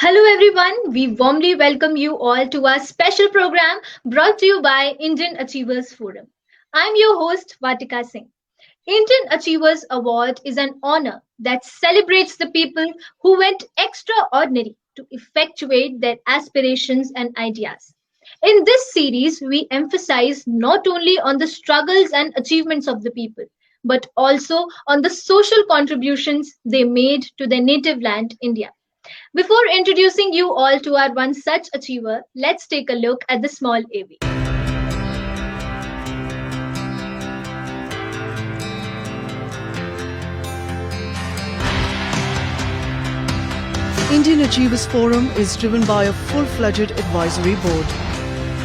Hello, everyone. We warmly welcome you all to our special program brought to you by Indian Achievers Forum. I'm your host, Vatika Singh. Indian Achievers Award is an honor that celebrates the people who went extraordinary to effectuate their aspirations and ideas. In this series, we emphasize not only on the struggles and achievements of the people, but also on the social contributions they made to their native land, India. Before introducing you all to our one such achiever, let's take a look at the small AV. Indian Achievers Forum is driven by a full-fledged advisory board.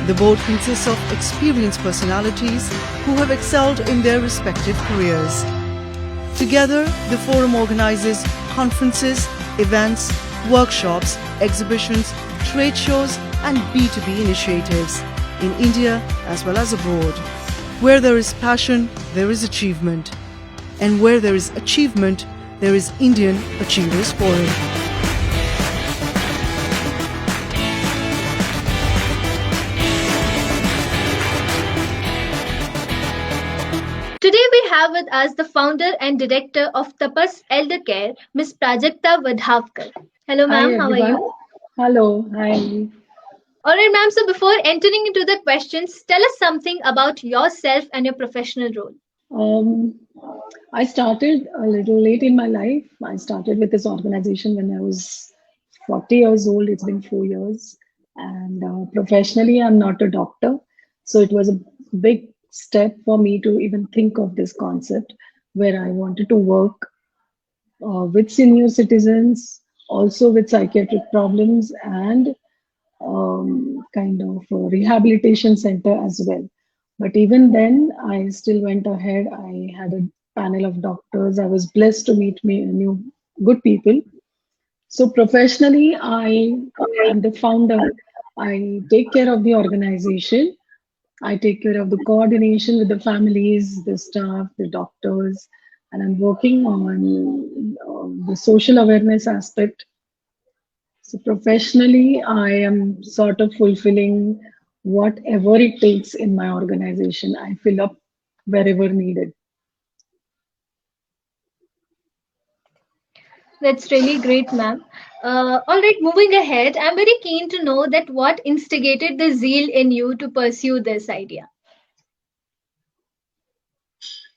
The board consists of experienced personalities who have excelled in their respective careers. Together, the forum organizes conferences, events, workshops, exhibitions, trade shows, and B2B initiatives in India as well as abroad. Where there is passion, there is achievement. And where there is achievement, there is Indian Achievers Forum. Today we have with us the founder and director of Tapas Elder Care, Ms. Prajakta Vadhavkar. Hello Hi ma'am, how are everyone. you? Hello. Hi. Alright ma'am, so before entering into the questions, tell us something about yourself and your professional role. Um, I started a little late in my life. I started with this organization when I was 40 years old. It's been 4 years. And professionally, I'm not a doctor. So it was a big step for me to even think of this concept where I wanted to work with senior citizens, also with psychiatric problems, and kind of a rehabilitation center as well. But even then, I still went ahead. I had a panel of doctors. I was blessed to meet me new good people. So professionally, I am the founder. I take care of the organization. I take care of the coordination with the families, the staff, the doctors, and I'm working on the social awareness aspect. So professionally, I am sort of fulfilling whatever it takes in my organization. I fill up wherever needed. That's really great, ma'am. Alright, moving ahead, I'm very keen to know that what instigated the zeal in you to pursue this idea.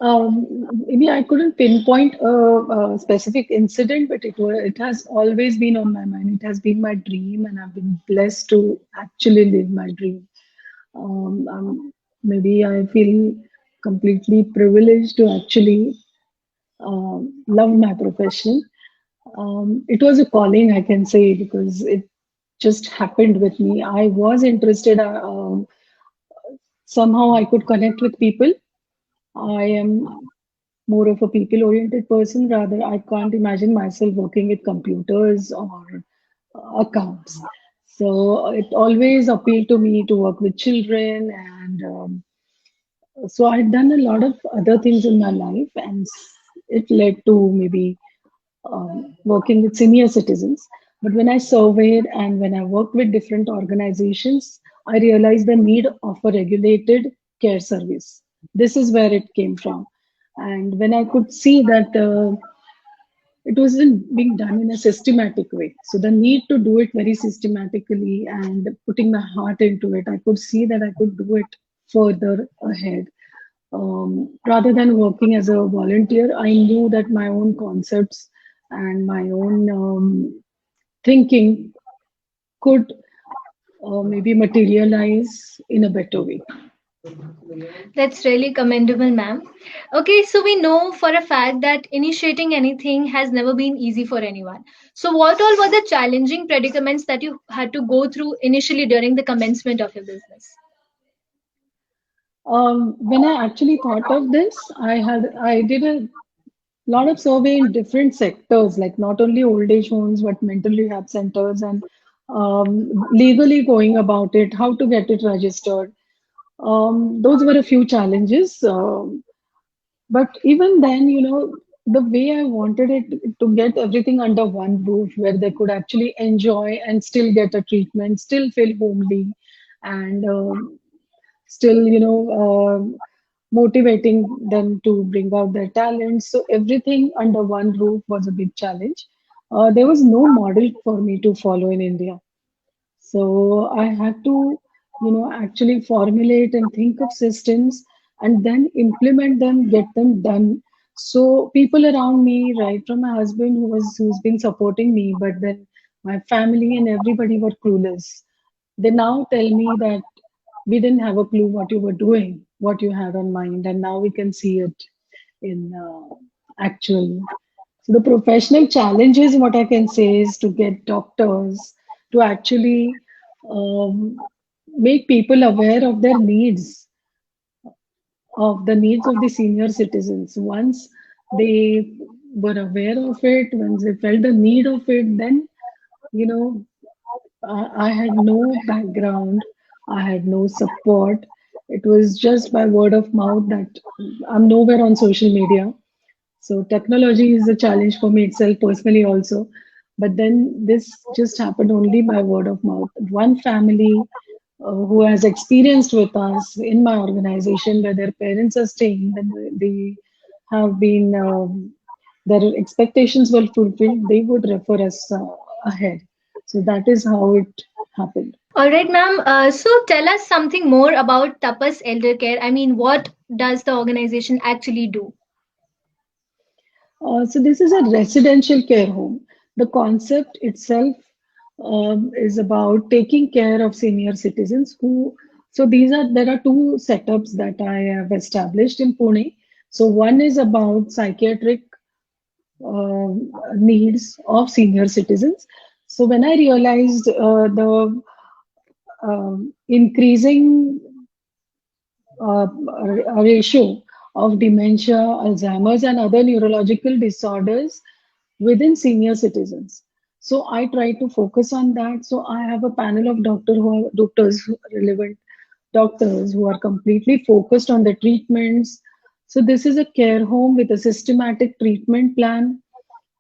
Maybe I couldn't pinpoint a specific incident, but it has always been on my mind. It has been my dream, and I've been blessed to actually live my dream. Maybe I feel completely privileged to actually love my profession. It was a calling, I can say, because it just happened with me. I was interested. Somehow I could connect with people. I am more of a people-oriented person. Rather, I can't imagine myself working with computers or accounts. So it always appealed to me to work with children, and so I'd done a lot of other things in my life, and it led to maybe working with senior citizens. But when I surveyed and when I worked with different organizations, I realized the need of a regulated care service. This is where it came from. And when I could see that it wasn't being done in a systematic way. So the need to do it very systematically and putting my heart into it, I could see that I could do it further ahead. Rather than working as a volunteer, I knew that my own concepts and my own thinking could maybe materialize in a better way. That's really commendable, ma'am. Okay, so we know for a fact that initiating anything has never been easy for anyone. So, what all were the challenging predicaments that you had to go through initially during the commencement of your business? When I actually thought of this, I did a lot of survey in different sectors, like not only old age homes, but mental rehab centers, and legally going about it, how to get it registered. Those were a few challenges. But even then, the way I wanted it to get everything under one roof where they could actually enjoy and still get a treatment, still feel homely, and still, motivating them to bring out their talents. So everything under one roof was a big challenge. There was no model for me to follow in India. So I had to, actually formulate and think of systems and then implement them, get them done. So people around me, right from my husband who's been supporting me, but then my family and everybody were clueless. They now tell me that we didn't have a clue what you were doing, what you had on mind, and now we can see it in actual. So the professional challenges, what I can say, is to get doctors to actually make people aware of the needs of the senior citizens. Once they were aware of it, once they felt the need of it, then you know I had no background, I had no support. It was just by word of mouth that I'm nowhere on social media. So technology is a challenge for me itself personally also. But then this just happened only by word of mouth. One family who has experienced with us in my organization where their parents are staying, then they have been, their expectations were fulfilled, they would refer us ahead. So that is how it happened. All right, ma'am. So tell us something more about Tapas Elder Care. I mean, what does the organization actually do? So this is a residential care home. The concept itself is about taking care of senior citizens who. So there are two setups that I have established in Pune. So one is about psychiatric needs of senior citizens. So when I realized the increasing a ratio of dementia, Alzheimer's, and other neurological disorders within senior citizens. So I try to focus on that. So I have a panel of relevant doctors who are completely focused on the treatments. So this is a care home with a systematic treatment plan,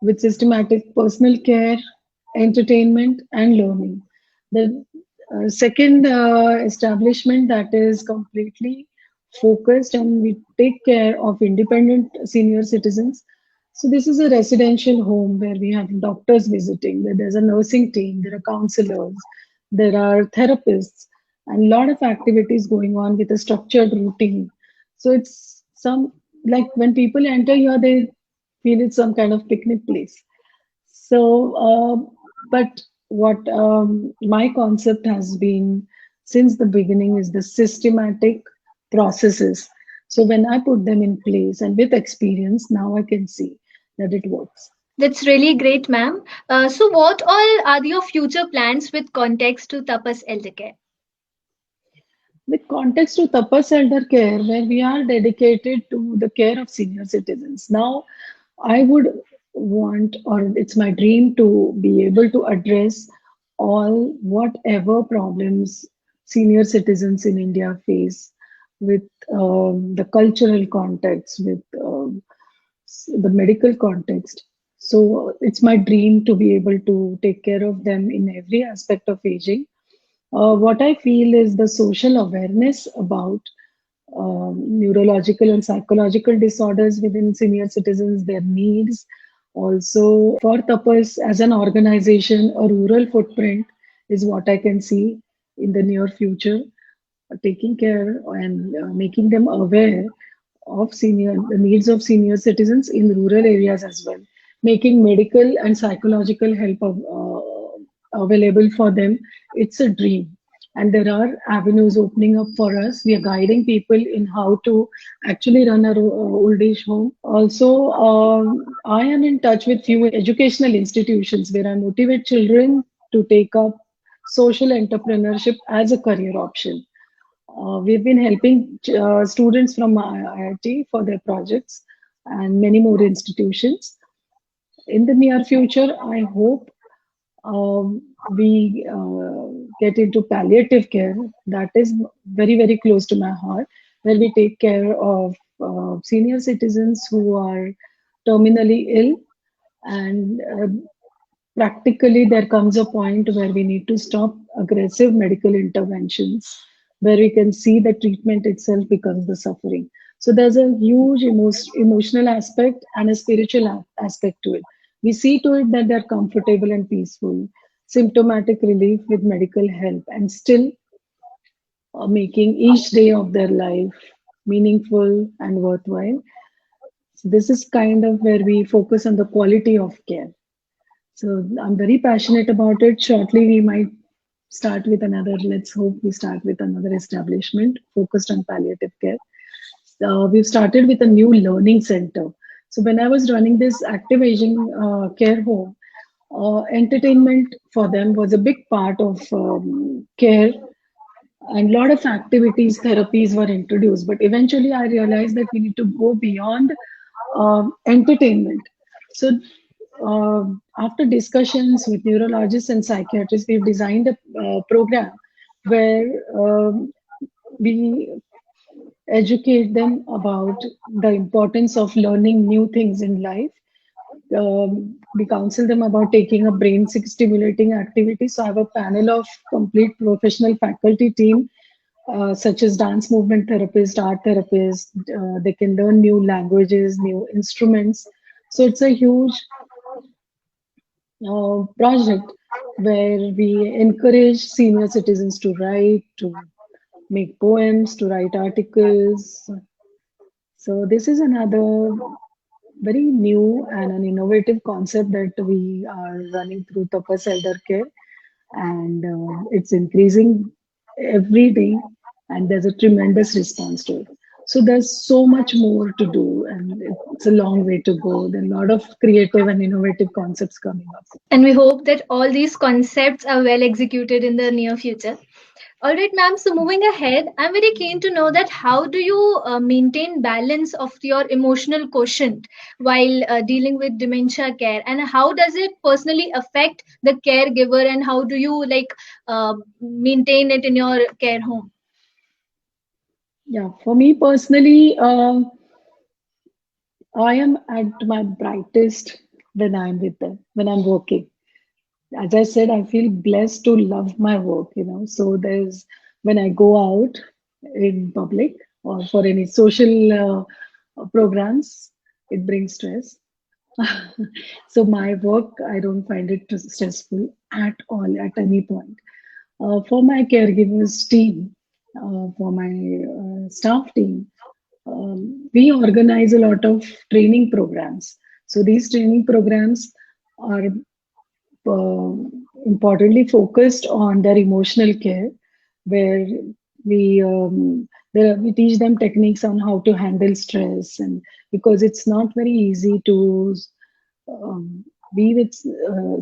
with systematic personal care, entertainment, and learning. The second establishment that is completely focused and we take care of independent senior citizens. So this is a residential home where we have doctors visiting, where there's a nursing team, there are counselors, there are therapists, and a lot of activities going on with a structured routine. So it's some like when people enter here, they feel it's some kind of picnic place. So, but what my concept has been since the beginning is the systematic processes. So when I put them in place and with experience, now I can see that it works. That's really great, ma'am. So, what all are your future plans with context to Tapas Elder Care? With context to Tapas Elder Care, where we are dedicated to the care of senior citizens. Now, I would want, or it's my dream to be able to address all whatever problems senior citizens in India face with the cultural context, with the medical context. So it's my dream to be able to take care of them in every aspect of aging. What I feel is the social awareness about neurological and psychological disorders within senior citizens, their needs. Also, for Tapas as an organization, a rural footprint is what I can see in the near future, taking care and making them aware of the needs of senior citizens in rural areas as well, making medical and psychological help available for them. It's a dream. And there are avenues opening up for us. We are guiding people in how to actually run a old age home. Also, I am in touch with few educational institutions where I motivate children to take up social entrepreneurship as a career option. We've been helping students from IIT for their projects and many more institutions. In the near future, I hope we get into palliative care. That is very, very close to my heart, where we take care of senior citizens who are terminally ill, and practically there comes a point where we need to stop aggressive medical interventions, where we can see the treatment itself becomes the suffering. So there's a huge emotional aspect and a spiritual aspect to it. We see to it that they're comfortable and peaceful, symptomatic relief with medical help, and still making each day of their life meaningful and worthwhile. So this is kind of where we focus on the quality of care. So I'm very passionate about it. Shortly, we might start with another, let's hope we start with another establishment focused on palliative care. We've started with a new learning center. So when I was running this active aging care home, entertainment for them was a big part of care, and a lot of activities, therapies were introduced. But eventually, I realized that we need to go beyond entertainment. So, after discussions with neurologists and psychiatrists, we've designed a program where we educate them about the importance of learning new things in life. We counsel them about taking a brain stimulating activity. So I have a panel of complete professional faculty team, such as dance movement therapists, art therapists. They can learn new languages, new instruments. So it's a huge project where we encourage senior citizens to write, to make poems, to write articles. So this is another very new and an innovative concept that we are running through Tapas Elder Care, and it's increasing every day, and there's a tremendous response to it. So there's so much more to do, and it's a long way to go. There are a lot of creative and innovative concepts coming up. And we hope that all these concepts are well executed in the near future. All right, ma'am. So moving ahead, I'm very keen to know that how do you maintain balance of your emotional quotient while dealing with dementia care, and how does it personally affect the caregiver, and how do you maintain it in your care home? Yeah, for me personally, I am at my brightest when I'm with them, when I'm working. As I said, I feel blessed to love my work. So there's when I go out in public or for any social programs, it brings stress. So my work, I don't find it stressful at all at any point. For my caregivers team, for my staff team, we organize a lot of training programs. So these training programs are uh, importantly focused on their emotional care, where we we teach them techniques on how to handle stress, and because it's not very easy to um, be with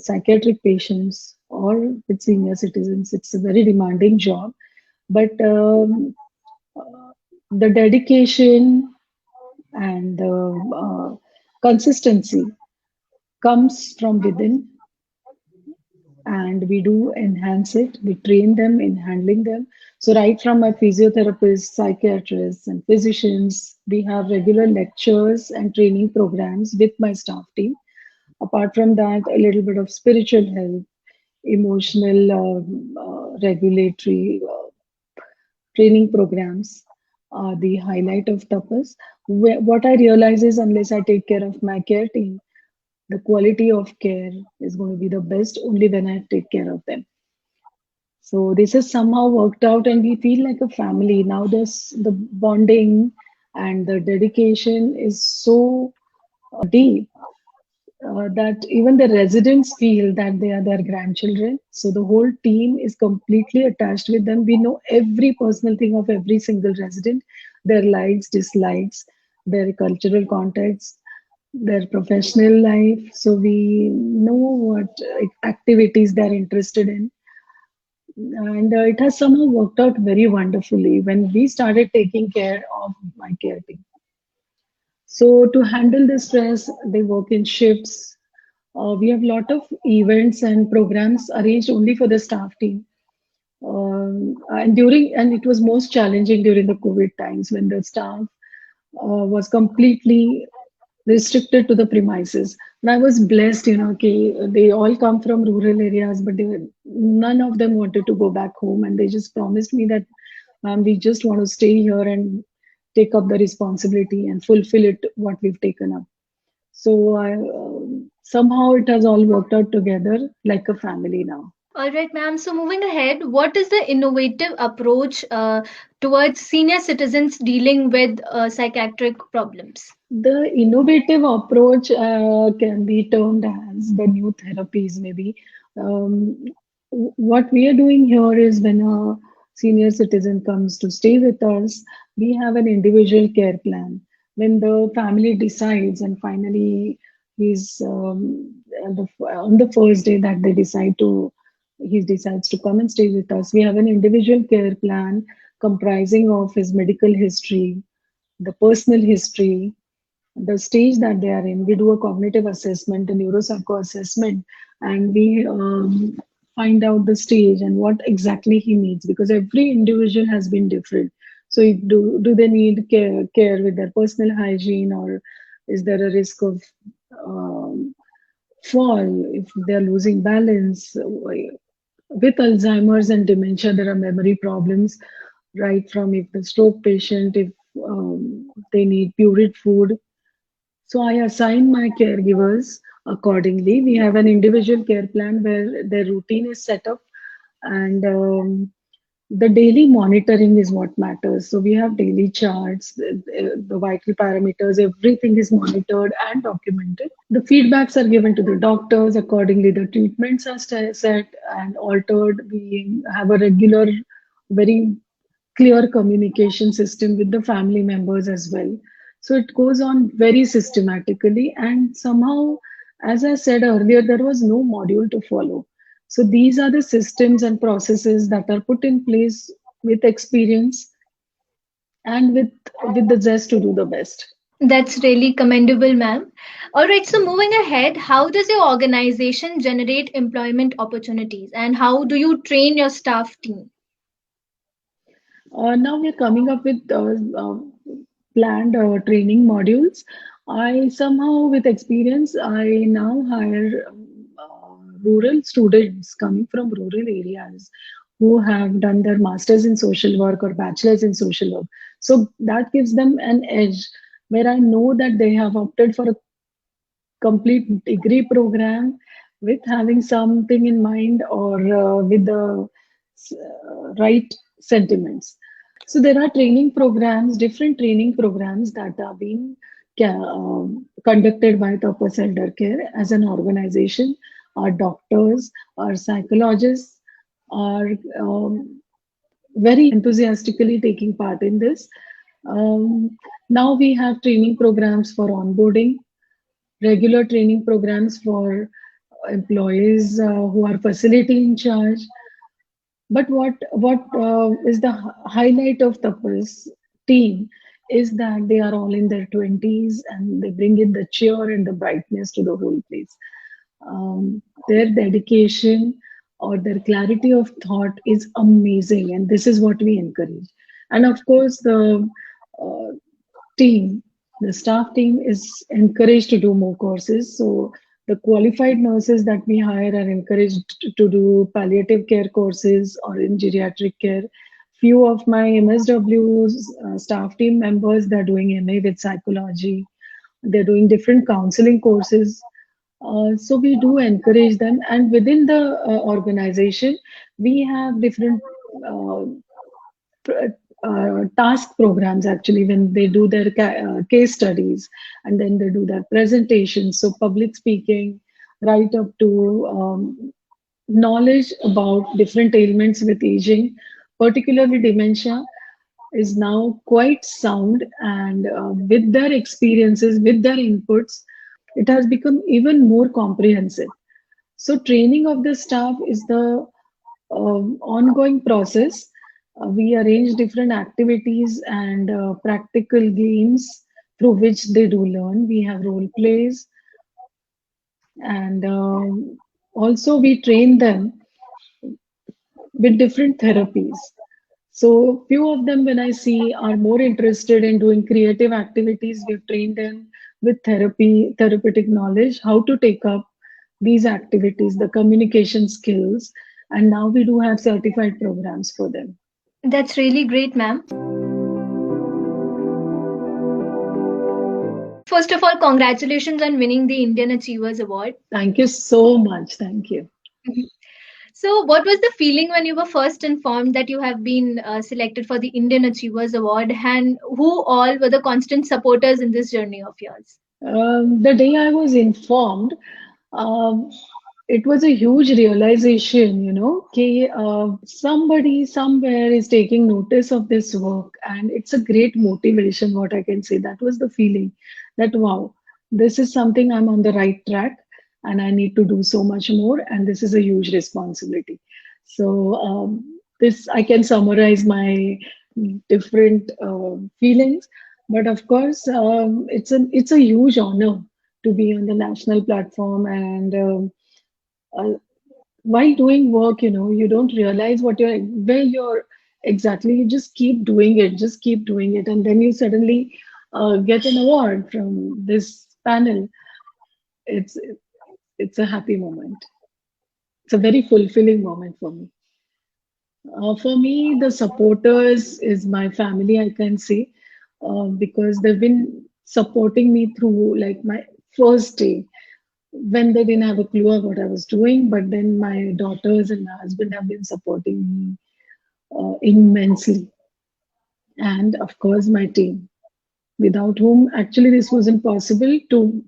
psychiatric patients or with senior citizens. It's a very demanding job, but the dedication and the consistency comes from within, and we do enhance it. We train them in handling them. So, right from my physiotherapists, psychiatrists, and physicians, we have regular lectures and training programs with my staff team. Apart from that, a little bit of spiritual help, emotional regulatory training programs are the highlight of tapas. What I realize is, unless I take care of my care team, the quality of care is going to be the best only when I take care of them. So this has somehow worked out, and we feel like a family. Now there's the bonding and the dedication is so deep that even the residents feel that they are their grandchildren. So the whole team is completely attached with them. We know every personal thing of every single resident, their likes, dislikes, their cultural context, their professional life. So we know what activities they're interested in. And it has somehow worked out very wonderfully when we started taking care of my care team. So to handle the stress, they work in shifts. We have a lot of events and programs arranged only for the staff team. And it was most challenging during the COVID times when the staff was completely restricted to the premises. And I was blessed, okay, they all come from rural areas, but none of them wanted to go back home. And they just promised me that, we just want to stay here and take up the responsibility and fulfill it, what we've taken up. So somehow it has all worked out together like a family now. All right, ma'am. So moving ahead, what is the innovative approach towards senior citizens dealing with psychiatric problems? The innovative approach can be termed as the new therapies, maybe. Um, what we are doing here is when a senior citizen comes to stay with us, we have an individual care plan. When the family decides and finally he's on the first day that he decides to come and stay with us, we have an individual care plan comprising of his medical history, the personal history, the stage that they are in. We do a cognitive assessment, a neuropsycho assessment, and we find out the stage and what exactly he needs, because every individual has been different. So, do they need care with their personal hygiene, or is there a risk of um, fall if they're losing balance? With Alzheimer's and dementia, there are memory problems, right from if the stroke patient, if they need pureed food, so I assign my caregivers accordingly. We have an individual care plan where their routine is set up, and the daily monitoring is what matters. So we have daily charts, the vital parameters, everything is monitored and documented. The feedbacks are given to the doctors. Accordingly, the treatments are set and altered. We have a regular, very clear communication system with the family members as well. So it goes on very systematically, and somehow, as I said earlier, there was no module to follow. So these are the systems and processes that are put in place with experience and with the zest to do the best. That's really commendable, ma'am. All right, so moving ahead, how does your organization generate employment opportunities and how do you train your staff team? Now we're coming up with planned training modules. I somehow, with experience, I now hire rural students coming from rural areas who have done their masters in social work or bachelors in social work. So that gives them an edge where I know that they have opted for a complete degree program with having something in mind, or with the right sentiments. So there are training programs, different training programs that are being conducted by Tapas Elder Care as an organization. Our doctors, our psychologists are very enthusiastically taking part in this. Now we have training programs for onboarding, regular training programs for employees who are facility in charge. But what is the highlight of Tapas team is that they are all in their 20s and they bring in the cheer and the brightness to the whole place. Their dedication or their clarity of thought is amazing, and this is what we encourage. And of course, uh, team, the staff team is encouraged to do more courses. So the qualified nurses that we hire are encouraged to do palliative care courses or in geriatric care. Few of my MSW's staff team members, they're doing MA with psychology. They're doing different counseling courses. So we do encourage them, and within the organization, we have different uh, task programs actually when they do their case studies, and then they do their presentations. So public speaking, right up to knowledge about different ailments with aging, particularly dementia, is now quite sound. And with their experiences, with their inputs, it has become even more comprehensive. So training of the staff is the ongoing process. We arrange different activities and practical games through which they do learn. We have role plays, and also we train them with different therapies. So few of them, when I see, are more interested in doing creative activities. We've trained them with therapeutic knowledge, how to take up these activities, the communication skills, and now we do have certified programs for them. That's really great, ma'am. First of all, congratulations on winning the Indian Achievers Award. Thank you so much. Thank you. So, what was the feeling when you were first informed that you have been selected for the Indian Achievers Award, and who all were the constant supporters in this journey of yours? The day I was informed, um, it was a huge realization, कि somebody somewhere is taking notice of this work, and it's a great motivation. What I can say, that was the feeling that wow, this is something I'm on the right track, and I need to do so much more, and this is a huge responsibility. So this I can summarize my different feelings, but of course, it's a huge honor to be on the national platform and. Uh, while doing work, you don't realize where you're exactly. You just keep doing it, and then you suddenly get an award from this panel. It's it's a happy moment. It's a very fulfilling moment for me. For me, the supporters is my family, I can say, because they've been supporting me through like my first day when they didn't have a clue of what I was doing. But then my daughters and my husband have been supporting me immensely. And of course, my team, without whom actually this wasn't possible to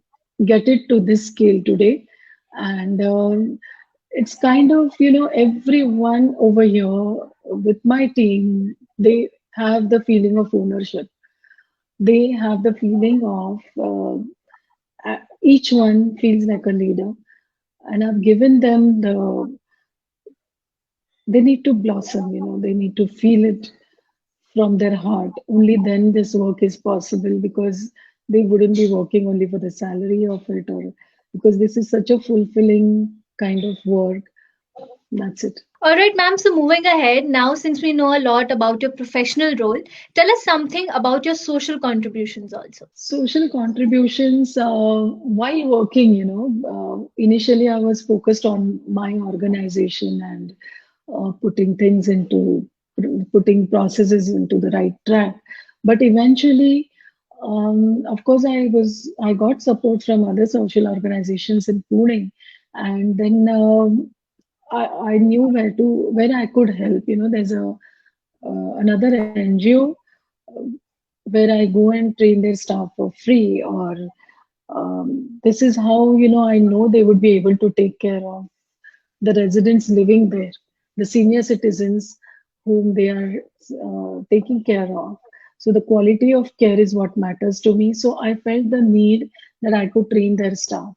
get it to this scale today. And it's kind of, everyone over here with my team, they have the feeling of ownership. They have the feeling of each one feels like a leader, and I've given them they need to blossom, they need to feel it from their heart. Only then this work is possible, because they wouldn't be working only for the salary of it, or because this is such a fulfilling kind of work. That's it. All right, ma'am. So, moving ahead, now since we know a lot about your professional role, tell us something about your social contributions also. Social contributions, while working, initially I was focused on my organization and putting processes into the right track. But eventually, of course, I got support from other social organizations in Pune, and then I knew where I could help. There's another NGO where I go and train their staff for free, or this is how I know they would be able to take care of the residents living there, the senior citizens whom they are taking care of. So the quality of care is what matters to me. So I felt the need that I could train their staff.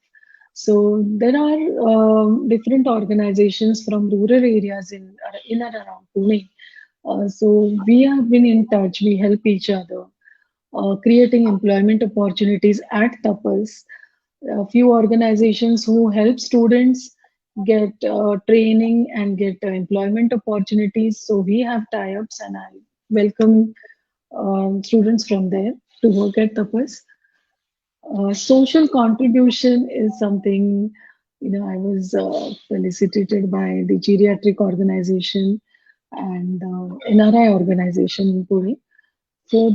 So there are different organizations from rural areas in and around Pune. So we have been in touch. We help each other, creating employment opportunities at Tapas. A few organizations who help students get training and get employment opportunities. So we have tie-ups, and I welcome students from there to work at Tapas. Social contribution is something, I was felicitated by the geriatric organization and NRI organization in Pune. So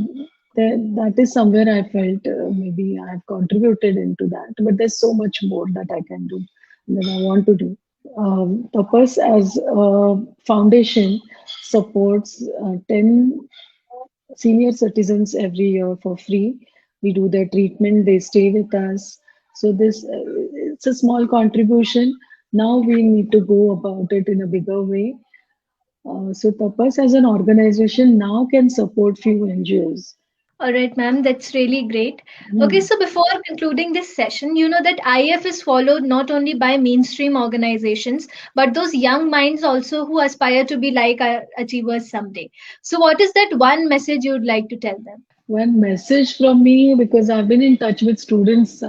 that is somewhere I felt maybe I've contributed into that, but there's so much more that I can do, that I want to do. Tapas as a foundation supports 10 senior citizens every year for free. We do their treatment, they stay with us. So this it's a small contribution. Now we need to go about it in a bigger way. So Tapas as an organization now can support few NGOs. All right, ma'am, that's really great. Okay, Hmm. so before concluding this session, you know that IF is followed not only by mainstream organizations, but those young minds also who aspire to be like our achievers someday. So, what is that one message you would like to tell them? One message from me, because I've been in touch with students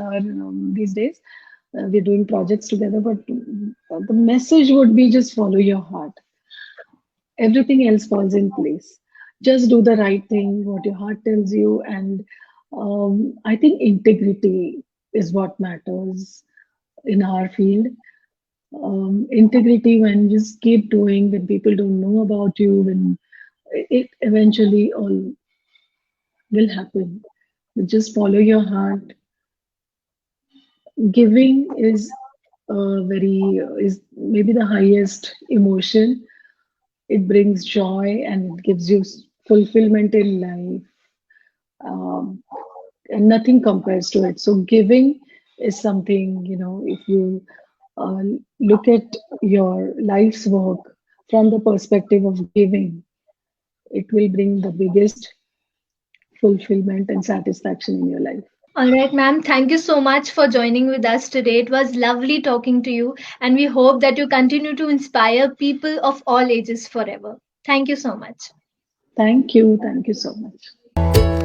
these days. We're doing projects together, but the message would be just follow your heart. Everything else falls in place. Just do the right thing, what your heart tells you, and I think integrity is what matters in our field. Integrity, when you just keep doing, when people don't know about you, when it eventually all will happen. You just follow your heart. Giving is maybe the highest emotion. It brings joy and it gives you fulfillment in life. Um, and nothing compares to it. So giving is something, if you uh, look at your life's work from the perspective of giving, it will bring the biggest fulfillment and satisfaction in your life. All right, ma'am. Thank you so much for joining with us today. It was lovely talking to you, and we hope that you continue to inspire people of all ages forever. Thank you so much. Thank you. Thank you so much.